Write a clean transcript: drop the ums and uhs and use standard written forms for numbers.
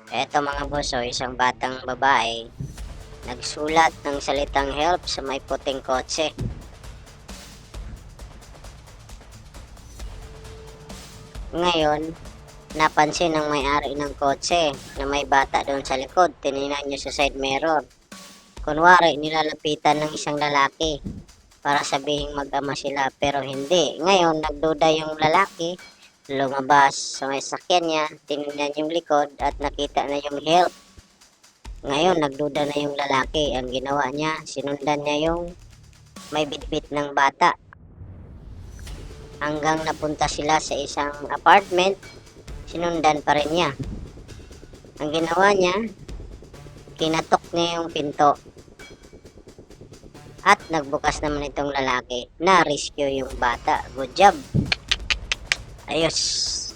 Eto mga boss, isang batang babae nagsulat ng salitang help sa may puting kotse. Ngayon, napansin ng may-ari ng kotse na may bata doon sa likod. Tinignan niya sa side mirror. Kunwari, nilalapitan ng isang lalaki para sabihing mag-ama sila, pero hindi. Ngayon, nagduda yung lalaki, lumabas sa may sakyan niya, tinignan yung likod at nakita na yung help. Ngayon, nagduda na yung lalaki. Ang ginawa niya, sinundan niya yung may bitbit ng bata. Hanggang napunta sila sa isang apartment, sinundan pa rin niya. Ang ginawa niya, kinatok niya yung pinto. At nagbukas naman itong lalaki. Na-rescue yung bata. Good job. Ayos.